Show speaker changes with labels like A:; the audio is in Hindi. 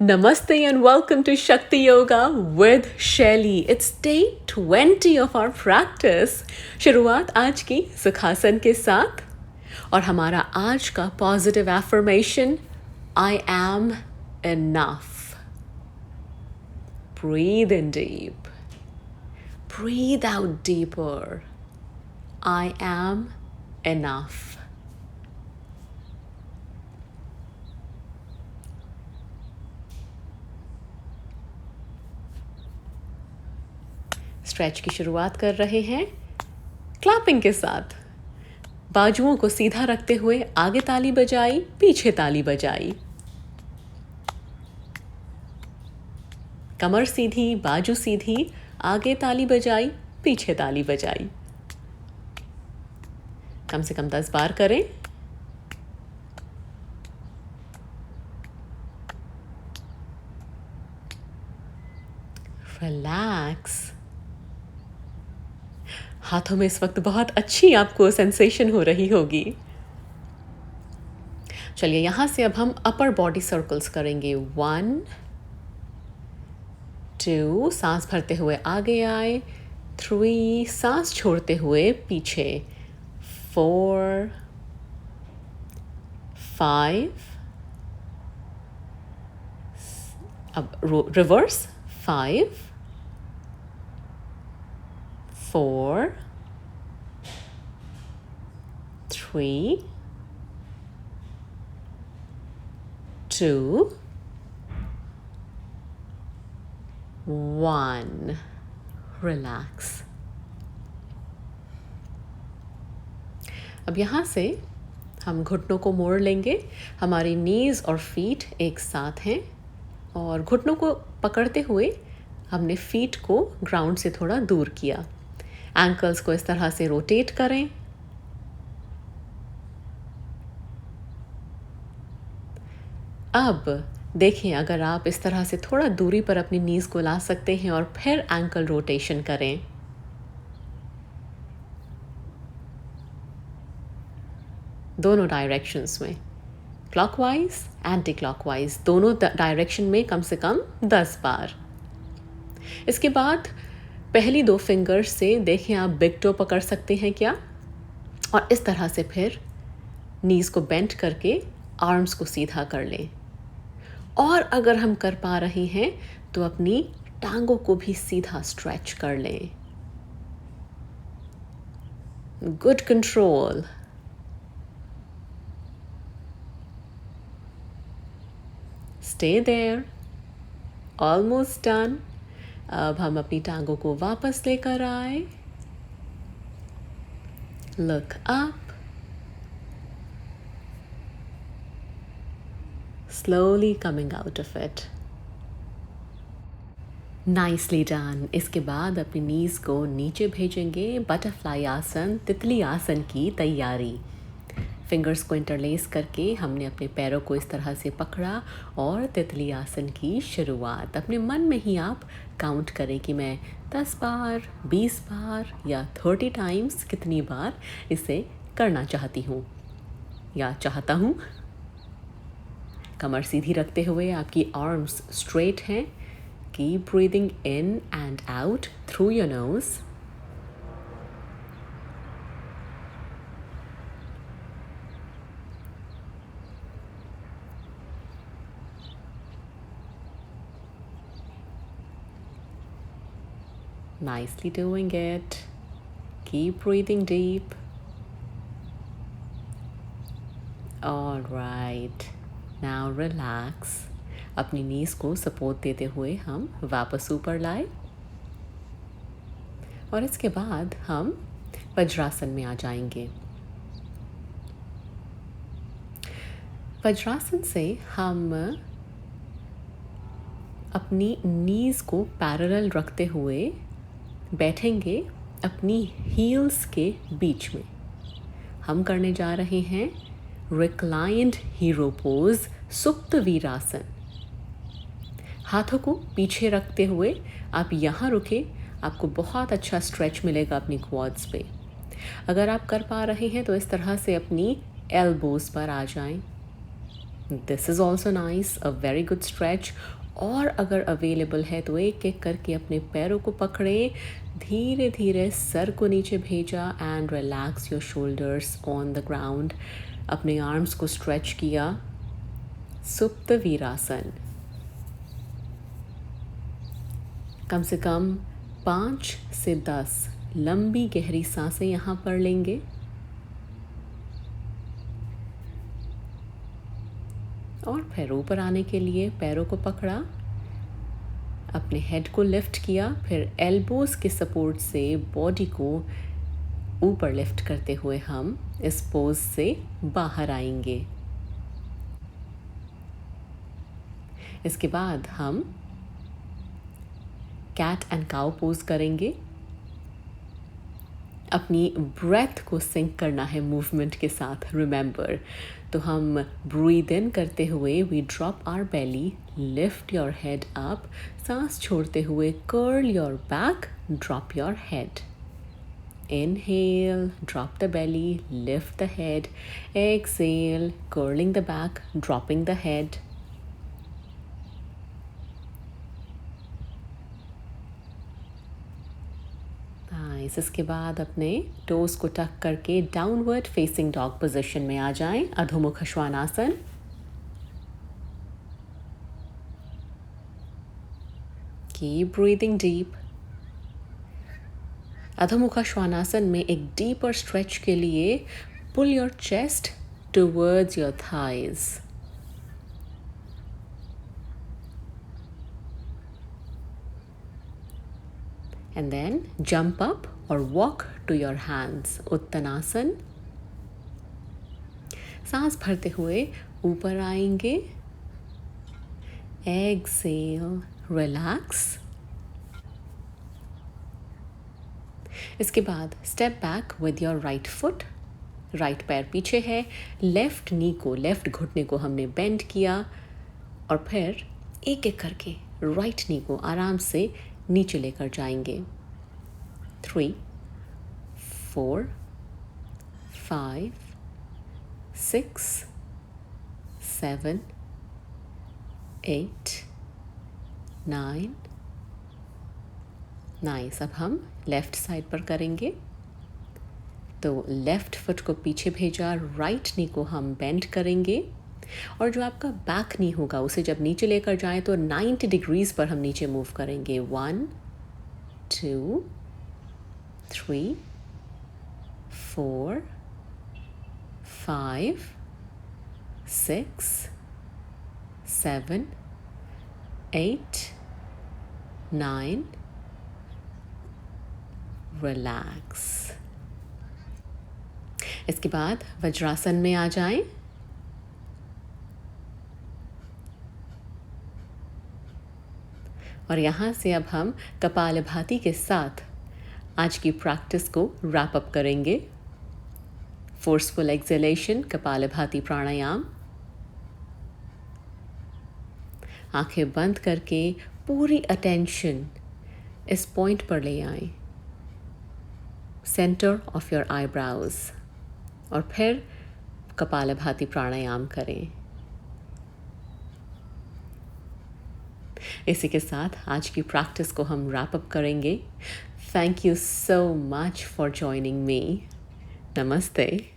A: Namaste and welcome to Shakti Yoga with Shelly. It's day 20 of our practice. शुरुआत आज की सुखासन के साथ और हमारा आज का positive affirmation I am enough. Breathe in deep. Breathe out deeper. I am enough. Stretch की शुरुआत कर रहे हैं क्लैपिंग के साथ। बाजुओं को सीधा रखते हुए आगे ताली बजाई, पीछे ताली बजाई। कमर सीधी, बाजू सीधी, आगे ताली बजाई, पीछे ताली बजाई। कम से कम 10 बार करें। रिलैक्स। हाथों में इस वक्त बहुत अच्छी आपको सेंसेशन हो रही होगी। चलिए यहां से अब हम अपर बॉडी सर्कल्स करेंगे। 1 2 सांस भरते हुए आगे आए। 3 सांस छोड़ते हुए पीछे। 4 5 अब रिवर्स। 5 4 3 2 1 रिलैक्स। अब यहाँ से हम घुटनों को मोड़ लेंगे। हमारी नीज और फीट एक साथ हैं और घुटनों को पकड़ते हुए हमने फीट को ग्राउंड से थोड़ा दूर किया। एंकल्स को इस तरह से रोटेट करें। अब देखें, अगर आप इस तरह से थोड़ा दूरी पर अपनी नीज को ला सकते हैं और फिर एंकल रोटेशन करें। दोनों डायरेक्शंस में, क्लॉकवाइज एंटी क्लॉकवाइज, दोनों डायरेक्शन में कम से कम 10 बार। इसके बाद पहली 2 फिंगर्स से देखें आप बिग टो पकड़ सकते हैं क्या, और इस तरह से फिर नीज को बेंट करके आर्म्स को सीधा कर लें। और अगर हम कर पा रहे हैं तो अपनी टांगों को भी सीधा स्ट्रेच कर लें। Good control. Stay there. Almost done. अब हम अपनी टांगों को वापस लेकर आए। Look up. Slowly coming out of it. Nicely done. इसके बाद अपनी नीज को नीचे भेजेंगे। बटरफ्लाई आसन, तितली आसन की तैयारी। फिंगर्स को इंटरलेस करके हमने अपने पैरों को इस तरह से पकड़ा और तितली आसन की शुरुआत। अपने मन में ही आप काउंट करें कि मैं 10 बार, 20 बार या 30 टाइम्स कितनी बार इसे करना चाहती हूँ या चाहता हूँ। कमर सीधी रखते हुए आपकी आर्म्स स्ट्रेट हैं। Keep breathing in and out through your nose. Nicely doing it. Keep breathing deep. All right. Now relax. अपनी नीज को सपोर्ट देते हुए हम वापस ऊपर लाए और इसके बाद हम वज्रासन में आ जाएंगे। वज्रासन से हम अपनी नीज को पैरेलल रखते हुए बैठेंगे अपनी हील्स के बीच में। हम करने जा रहे हैं रिक्लाइंड हीरो पोज, सुप्त वीरासन। हाथों को पीछे रखते हुए आप यहाँ रुके। आपको बहुत अच्छा स्ट्रेच मिलेगा अपनी क्वाड्स पे। अगर आप कर पा रहे हैं तो इस तरह से अपनी एल्बोज पर आ जाएं। This is also nice, a very good stretch. और अगर अवेलेबल है तो एक एक करके अपने पैरों को पकड़े, धीरे धीरे सर को नीचे भेजा and relax your shoulders on the ground. अपने आर्म्स को स्ट्रेच किया, सुप्त वीरासन। कम से कम 5 से 10 लंबी गहरी सांसें यहाँ पर लेंगे। और फिर ऊपर आने के लिए पैरों को पकड़ा, अपने हेड को लिफ्ट किया, फिर एल्बोज़ के सपोर्ट से बॉडी को ऊपर लिफ्ट करते हुए हम इस पोज से बाहर आएंगे। इसके बाद हम कैट एंड काउ पोज करेंगे। अपनी ब्रेथ को सिंक करना है मूवमेंट के साथ, रिमेंबर। तो हम ब्रीद इन करते हुए we drop our belly, lift your head up, सांस छोड़ते हुए curl your back, drop your head. Inhale, drop the belly, lift the head. Exhale, curling the back, dropping the head. Nice. इसके बाद अपने टोज को टक करके डाउनवर्ड फेसिंग डॉग पोजीशन में आ जाएं, अधोमुख Shvanasana. Keep breathing deep. अधोमुखा Shvanasana में एक डीपर स्ट्रेच के लिए pull your chest towards your thighs. And then jump up और वॉक टू योर हैंड्स, उत्तनासन। सांस भरते हुए ऊपर आएंगे, एक्सेल, रिलैक्स। इसके बाद step back with your right foot, right पैर पीछे है, लेफ्ट नी को, लेफ्ट घुटने को हमने बेंड किया और फिर एक एक करके राइट नी को आराम से नीचे लेकर जाएंगे। 3, 4, 5, 6, 7, 8, 9। नाइस। अब हम लेफ़्ट साइड पर करेंगे। तो लेफ़्ट फुट को पीछे भेजा, राइट नी को हम बेंड करेंगे और जो आपका बैक नी होगा उसे जब नीचे लेकर जाएं तो 90 डिग्रीज़ पर हम नीचे मूव करेंगे। 1, 2, 3, 4, 5, 6, 7, 8, 9। रिलैक्स। इसके बाद वज्रासन में आ जाएं। और यहाँ से अब हम कपालभाति के साथ आज की प्रैक्टिस को रैप अप करेंगे। फोर्सफुल एक्सहेलेशन, कपालभाति प्राणायाम। आंखें बंद करके पूरी अटेंशन इस पॉइंट पर ले आएं, सेंटर ऑफ योर आईब्राउज, और फिर कपालभाति प्राणायाम करें। इसी के साथ आज की प्रैक्टिस को हम रैप अप करेंगे। Thank you so much for joining me. नमस्ते।